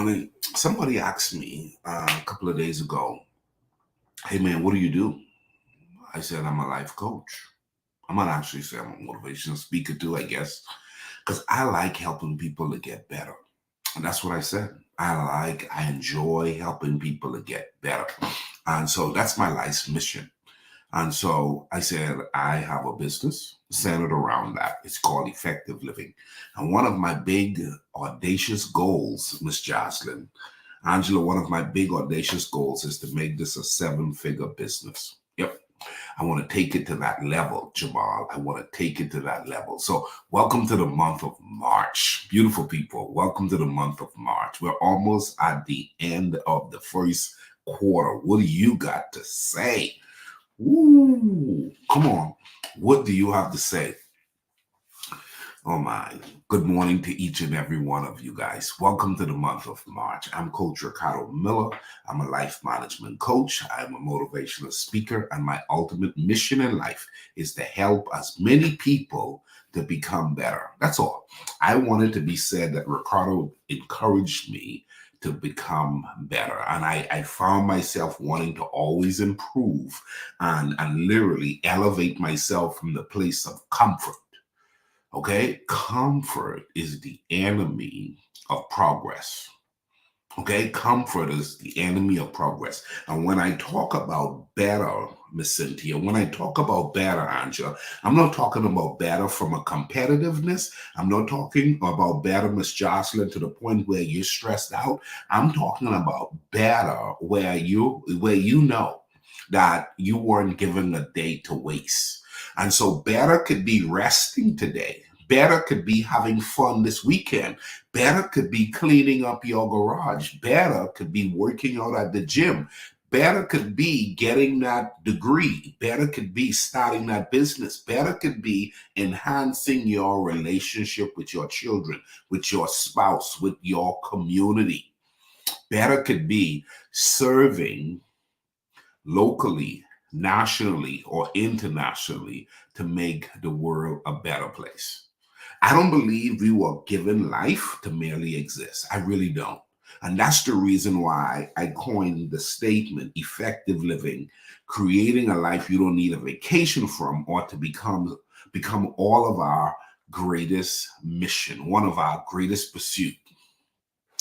morning. Somebody asked me a couple of days ago, hey man, what do you do? I said, I'm a life coach. I'm not actually saying I'm a motivational speaker too, I guess, because I like helping people to get better. And that's what I said. I enjoy helping people to get better. And so that's my life's mission. And so I said, I have a business centered around that. It's called Effective Living. And one of my big, audacious goals, Miss Jocelyn, Angela, one of my big, audacious goals is to make this a seven-figure business. Yep. I want to take it to that level, Jamal. I want to take it to that level. So welcome to the month of March. Beautiful people, welcome to the month of March. We're almost at the end of the first quarter. What do you got to say? Ooh, come on. What do you have to say? Oh my. Good morning to each and every one of you guys. Welcome to the month of March. I'm Coach Ricardo Miller. I'm a life management coach. I'm a motivational speaker, and my ultimate mission in life is to help as many people to become better. That's all. I wanted to be said that Ricardo encouraged me to become better. And I found myself wanting to always improve and literally elevate myself from the place of comfort. Okay? Comfort is the enemy of progress. Okay? Comfort is the enemy of progress. And when I talk about better, Miss Cynthia, when I talk about better, Angela, I'm not talking about better from a competitiveness. I'm not talking about better, Miss Jocelyn, to the point where you're stressed out. I'm talking about better where you know that you weren't given a day to waste. And so better could be resting today. Better could be having fun this weekend. Better could be cleaning up your garage. Better could be working out at the gym. Better could be getting that degree. Better could be starting that business. Better could be enhancing your relationship with your children, with your spouse, with your community. Better could be serving locally, nationally, or internationally to make the world a better place. I don't believe we were given life to merely exist. I really don't. And that's the reason why I coined the statement effective living, creating a life you don't need a vacation from or to become all of our greatest mission, one of our greatest pursuit.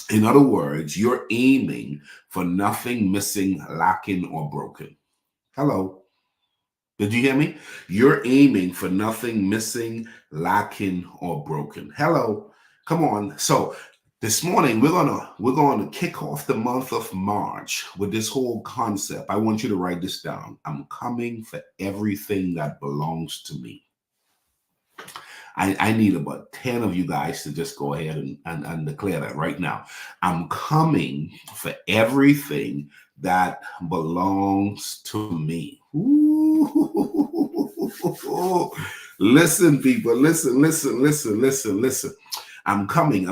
In other words, you're aiming for nothing missing, lacking, or broken. Hello. Did you hear me? You're aiming for nothing missing, lacking, or broken. Hello. Come on. So this morning we're gonna kick off the month of March with this whole concept. I want you to write this down. I'm coming for everything that belongs to me. I need about 10 of you guys to just go ahead and declare that right now. I'm coming for everything that belongs to me. Ooh. Listen, people, listen. I'm coming.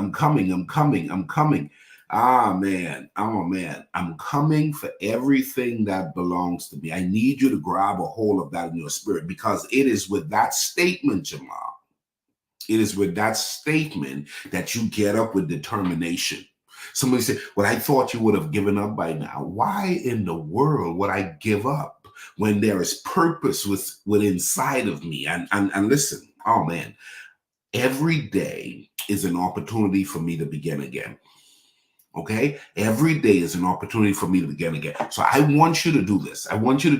Ah, man, I'm a man. I'm coming for everything that belongs to me. I need you to grab a hold of that in your spirit, because it is with that statement, Jamal. It is with that statement that you get up with determination. Somebody said, well, I thought you would have given up by now. Why in the world would I give up when there is purpose with inside of me? And listen, oh man, every day is an opportunity for me to begin again. Okay? Every day is an opportunity for me to begin again. So I want you to do this. I want you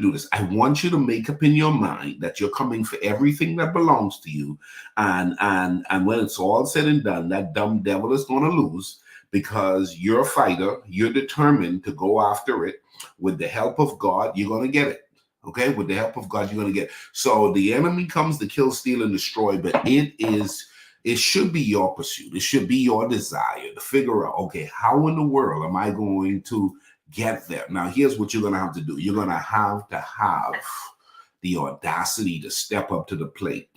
to make up in your mind that you're coming for everything that belongs to you. And when it's all said and done, that dumb devil is going to lose, because you're a fighter. You're determined to go after it. With the help of God, you're going to get it. Okay? With the help of God, you're going to get it. So the enemy comes to kill, steal, and destroy, but it should be your pursuit. It should be your desire to figure out, okay, how in the world am I going to get there? Now, here's what you're going to have to do. You're going to have the audacity to step up to the plate.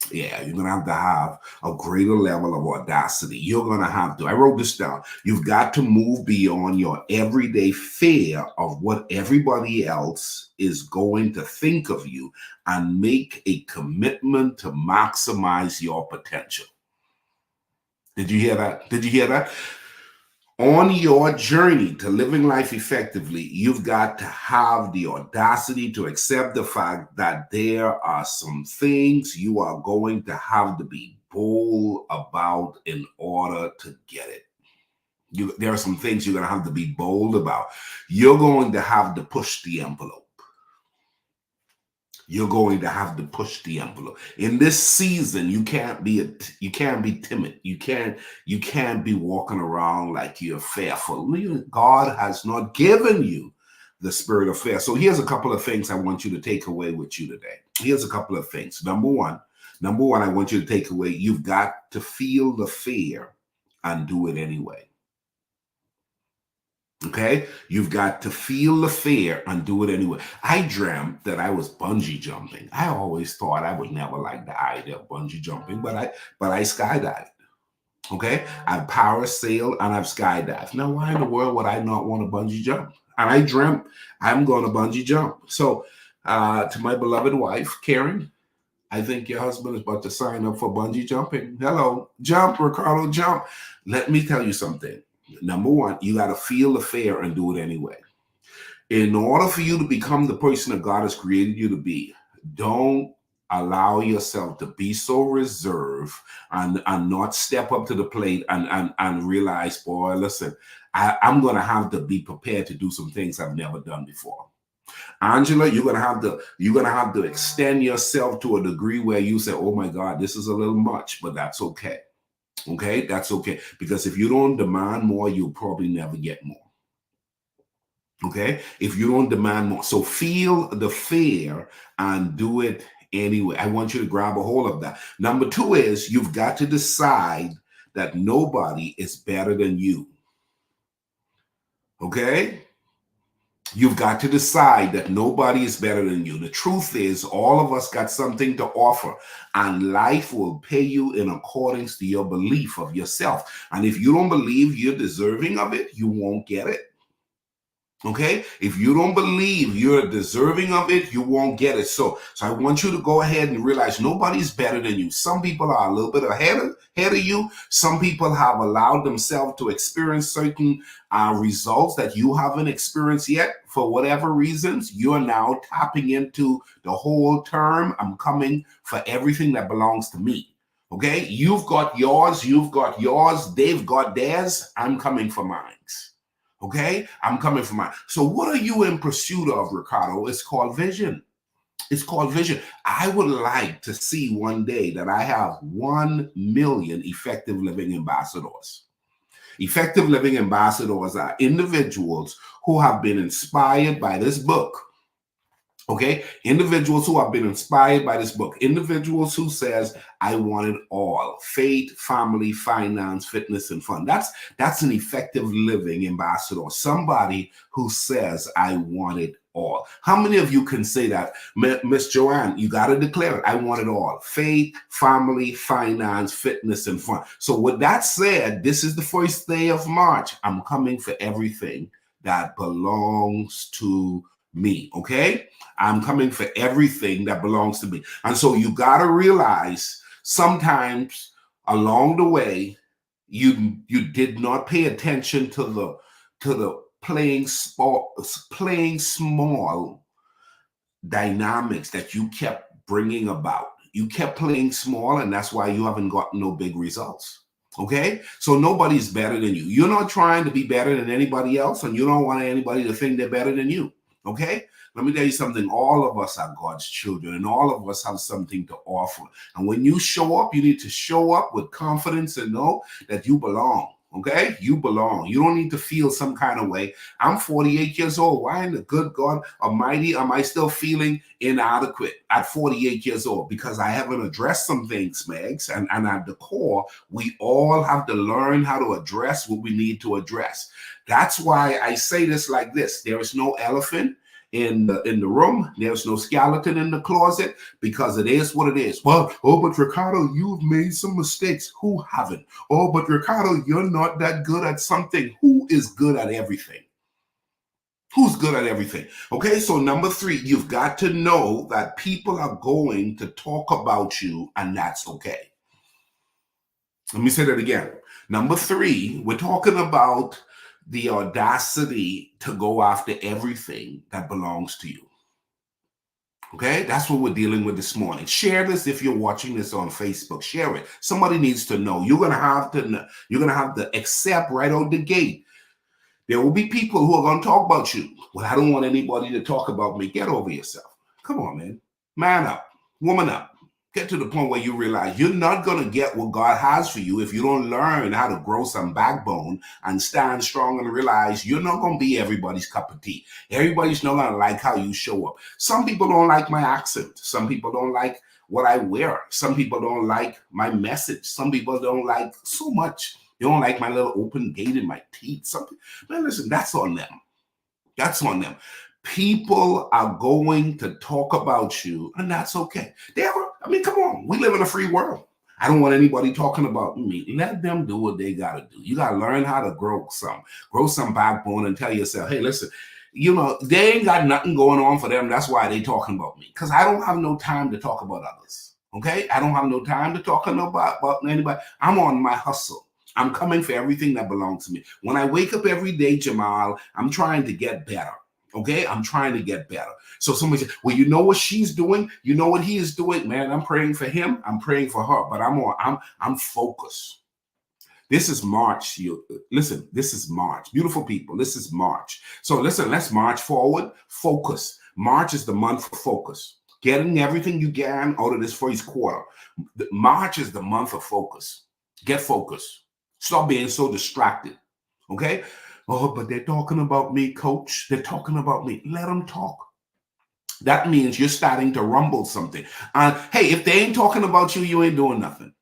Yeah, you're going to have a greater level of audacity. You're going to have to, I wrote this down. You've got to move beyond your everyday fear of what everybody else is going to think of you and make a commitment to maximize your potential. Did you hear that? On your journey to living life effectively, you've got to have the audacity to accept the fact that there are some things you are going to have to be bold about in order to get it. There are some things you're going to have to be bold about. You're going to have to push the envelope. You're going to have to push the envelope. In this season, you can't be timid. You can't be walking around like you're fearful. God has not given you the spirit of fear. So here's a couple of things I want you to take away with you today. Here's a couple of things. Number one, I want you to take away, you've got to feel the fear and do it anyway. Okay, you've got to feel the fear and do it anyway. I dreamt that I was bungee jumping. I always thought I would never like the idea of bungee jumping, but I skydived. Okay, I've parasailed and I've skydived. Now, why in the world would I not want to bungee jump? And I dreamt I'm going to bungee jump. So, to my beloved wife, Karen, I think your husband is about to sign up for bungee jumping. Hello, jump, Ricardo, jump. Let me tell you something. Number one, you got to feel the fear and do it anyway. In order for you to become the person that God has created you to be, don't allow yourself to be so reserved and not step up to the plate and realize, boy, listen, I'm going to have to be prepared to do some things I've never done before. Angela, you're gonna have to extend yourself to a degree where you say, oh my God, this is a little much, but that's okay. Okay, that's okay. Because if you don't demand more, you'll probably never get more. Okay, if you don't demand more. So feel the fear and do it anyway. I want you to grab a hold of that. Number two is you've got to decide that nobody is better than you. Okay? You've got to decide that nobody is better than you. The truth is, all of us got something to offer, and life will pay you in accordance to your belief of yourself. And if you don't believe you're deserving of it, you won't get it. Okay, if you don't believe you're deserving of it, you won't get it. So I want you to go ahead and realize nobody's better than you. Some people are a little bit ahead of you. Some people have allowed themselves to experience certain results that you haven't experienced yet. For whatever reasons, you're now tapping into the whole term, I'm coming for everything that belongs to me. Okay, you've got yours, they've got theirs, I'm coming for mine. Okay, I'm coming for mine. So what are you in pursuit of, Ricardo? It's called vision. It's called vision. I would like to see one day that I have 1 million effective living ambassadors. Effective living ambassadors are individuals who have been inspired by this book. Okay, individuals who have been inspired by this book, individuals who says, I want it all: faith, family, finance, fitness, and fun. That's an effective living ambassador. Somebody who says, I want it all. How many of you can say that? Miss Joanne, you got to declare it. I want it all: faith, family, finance, fitness, and fun. So with that said, this is the first day of March. I'm coming for everything that belongs to me. Okay, I'm coming for everything that belongs to me. And so you got to realize sometimes along the way you did not pay attention to the playing small dynamics that you kept bringing about. You kept playing small, and that's why you haven't gotten no big results. Okay, so nobody's better than you. You're not trying to be better than anybody else, and you don't want anybody to think they're better than you. Okay, let me tell you something. All of us are God's children, and all of us have something to offer. And when you show up, you need to show up with confidence and know that you belong. Okay, you belong. You don't need to feel some kind of way. I'm 48 years old. Why in the good God Almighty am I still feeling inadequate at 48 years old? Because I haven't addressed some things, Megs. And at the core, we all have to learn how to address what we need to address. That's why I say this like this: there is no elephant in the room. There's no skeleton in the closet, because it is what it is. Well, oh, but Ricardo, you've made some mistakes. Who haven't? Oh, but Ricardo, you're not that good at something. Who is good at everything? Who's good at everything? Okay, so number three, you've got to know that people are going to talk about you, and that's okay. Let me say that again. Number three, we're talking about the audacity to go after everything that belongs to you. Okay, that's what we're dealing with this morning. Share this if you're watching this on Facebook. Share it. Somebody needs to know. You're gonna have to know. You're gonna have to accept right out the gate. There will be people who are gonna talk about you. Well, I don't want anybody to talk about me. Get over yourself. Come on, man. Man up. Woman up. Get to the point where you realize you're not going to get what God has for you if you don't learn how to grow some backbone and stand strong and realize you're not going to be everybody's cup of tea. Everybody's not going to like how you show up. Some people don't like my accent. Some people don't like what I wear. Some people don't like my message. Some people don't like so much. They don't like my little open gate in my teeth. Man, listen, that's on them. That's on them. People are going to talk about you, and that's okay. Come on. We live in a free world. I don't want anybody talking about me. Let them do what they got to do. You got to learn how to grow some backbone and tell yourself, hey, listen, they ain't got nothing going on for them. That's why they talking about me, because I don't have no time to talk about others. Okay? I don't have no time to talk about anybody. I'm on my hustle. I'm coming for everything that belongs to me. When I wake up every day, Jamal, I'm trying to get better. Okay, I'm trying to get better. So somebody said, well, you know what she's doing? You know what he is doing? Man, I'm praying for him. I'm praying for her, but I'm focused. This is March. Listen, this is March. Beautiful people, this is March. So listen, let's march forward. Focus. March is the month for focus. Getting everything you can out of this first quarter. March is the month of focus. Get focused. Stop being so distracted. Okay? Oh, but they're talking about me, coach. They're talking about me. Let them talk. That means you're starting to rumble something. Hey, if they ain't talking about you, you ain't doing nothing.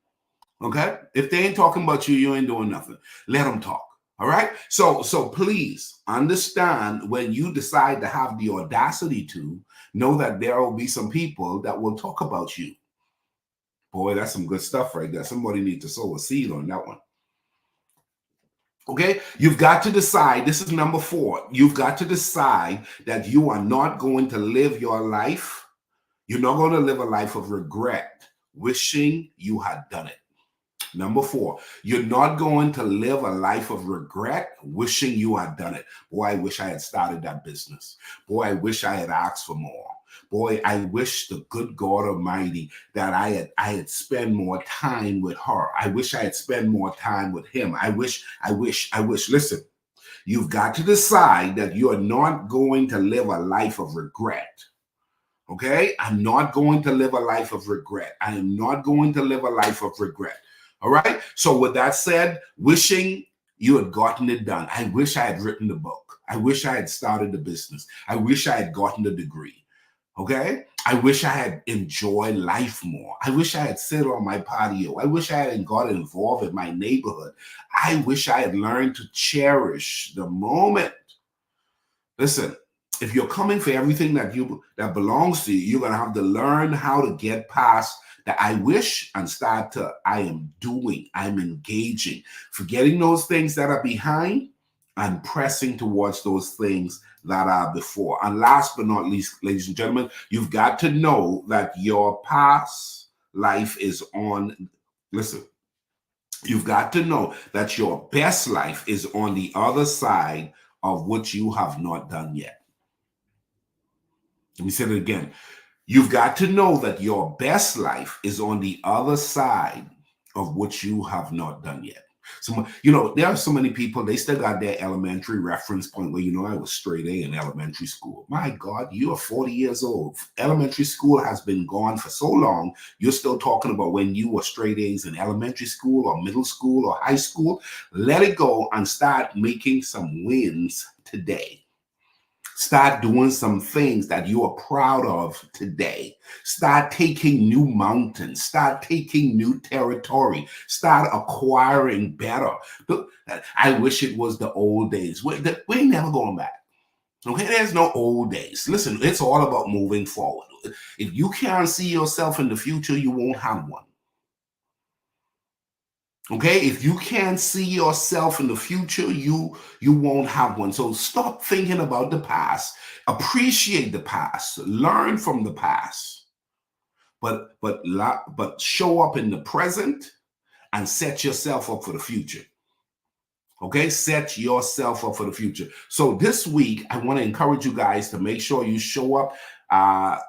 Okay? If they ain't talking about you, you ain't doing nothing. Let them talk. All right? So please understand, when you decide to have the audacity to, know that there will be some people that will talk about you. Boy, that's some good stuff right there. Somebody needs to sow a seed on that one. Okay, you've got to decide. This is number 4. You've got to decide that you are not going to live your life. You're not going to live a life of regret, wishing you had done it. Number 4, you're not going to live a life of regret, wishing you had done it. Boy, I wish I had started that business. Boy, I wish I had asked for more. Boy, I wish the good God Almighty that I had spent more time with her. I wish I had spent more time with him. I wish. Listen, you've got to decide that you are not going to live a life of regret. Okay? I'm not going to live a life of regret. I am not going to live a life of regret. All right? So with that said, wishing you had gotten it done. I wish I had written the book. I wish I had started the business. I wish I had gotten the degree. Okay? I wish I had enjoyed life more. I wish I had sit on my patio. I wish I had got involved in my neighborhood. I wish I had learned to cherish the moment. Listen, if you're coming for everything that belongs to you, you're going to have to learn how to get past the I wish and start to I am doing, I'm engaging, forgetting those things that are behind and pressing towards those things that are before. And last but not least, ladies and gentlemen, you've got to know that your past life is on, listen, you've got to know that your best life is on the other side of what you have not done yet. Let me say it again. You've got to know that your best life is on the other side of what you have not done yet. So, there are so many people, they still got their elementary reference point where, I was straight A in elementary school. My God, you are 40 years old. Elementary school has been gone for so long. You're still talking about when you were straight A's in elementary school or middle school or high school. Let it go and start making some wins today. Start doing some things that you are proud of today. Start taking new mountains. Start taking new territory. Start acquiring better. I wish it was the old days. We ain't never going back. Okay, there's no old days. Listen, it's all about moving forward. If you can't see yourself in the future, you won't have one. Okay, if you can't see yourself in the future, you won't have one. So stop thinking about the past. Appreciate the past. Learn from the past. But show up in the present and set yourself up for the future. Okay, set yourself up for the future. So this week, I want to encourage you guys to make sure you show up.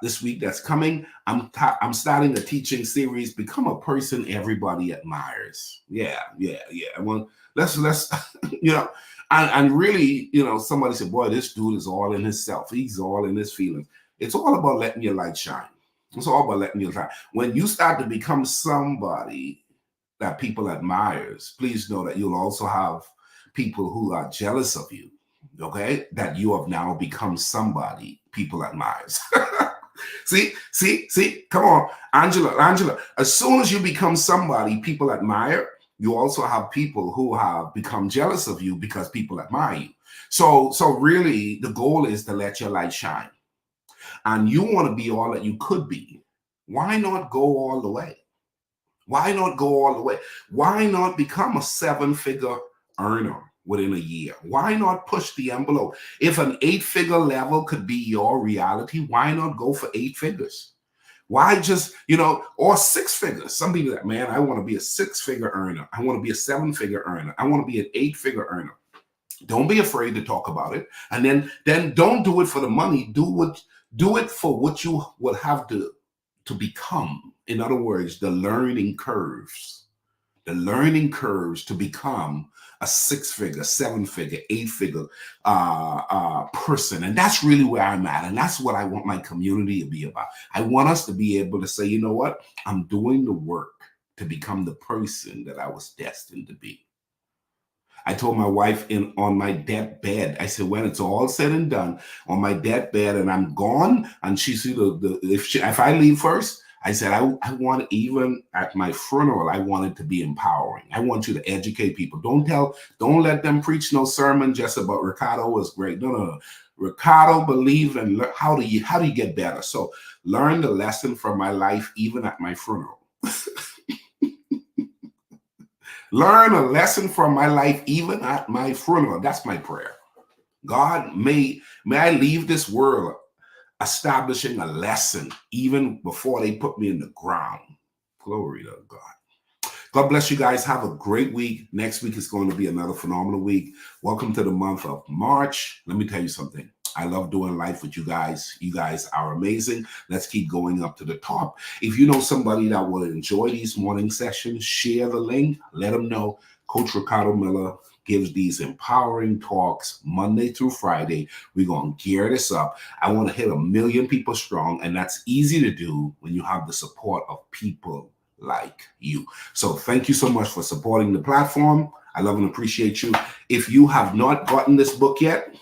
This week that's coming, I'm starting a teaching series. Become a person everybody admires. Yeah, yeah, yeah. Well, let's you know, and really, somebody said, "Boy, this dude is all in himself. He's all in his feelings." It's all about letting your light shine. It's all about letting your light. When you start to become somebody that people admires, please know that you'll also have people who are jealous of you. Okay, that you have now become somebody people admires. see, come on, Angela. As soon as you become somebody people admire, you also have people who have become jealous of you because people admire you. So really, the goal is to let your light shine, and you want to be all that you could be. Why not go all the way? Why not go all the way? Why not become a seven-figure earner within a year? Why not push the envelope? If an eight-figure level could be your reality, why not go for eight figures? Why just, or six figures? Some people that, man, I want to be a six-figure earner. I want to be a seven-figure earner. I want to be an eight-figure earner. Don't be afraid to talk about it. And then don't do it for the money. Do it for what you would have to become. In other words, the learning curves. The learning curves to become a six-figure, seven-figure, eight-figure person. And that's really where I'm at. And that's what I want my community to be about. I want us to be able to say, you know what? I'm doing the work to become the person that I was destined to be. I told my wife on my deathbed, I said, when it's all said and done, on my deathbed and I'm gone, and she said, if I leave first, I said, I want, even at my funeral, I want it to be empowering. I want you to educate people. Don't let them preach no sermon just about Ricardo was great. No. Ricardo believe in how do you get better? So learn the lesson from my life, even at my funeral. Learn a lesson from my life, even at my funeral. That's my prayer. God, may I leave this world establishing a lesson even before they put me in the ground. Glory to God. God bless you guys. Have a great week. Next week is going to be another phenomenal week. Welcome to the month of March. Let me tell you something. I love doing life with you guys. You guys are amazing. Let's keep going up to the top. If you know somebody that will enjoy these morning sessions, share the link. Let them know. Coach Ricardo Miller gives these empowering talks Monday through Friday. We're going to gear this up. I want to hit 1 million people strong, and that's easy to do when you have the support of people like you. So thank you so much for supporting the platform. I love and appreciate you. If you have not gotten this book yet,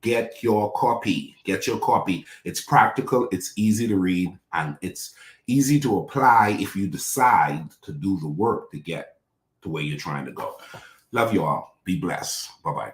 get your copy. Get your copy. It's practical, it's easy to read, and it's easy to apply if you decide to do the work to get to where you're trying to go. Love you all. Be blessed. Bye-bye.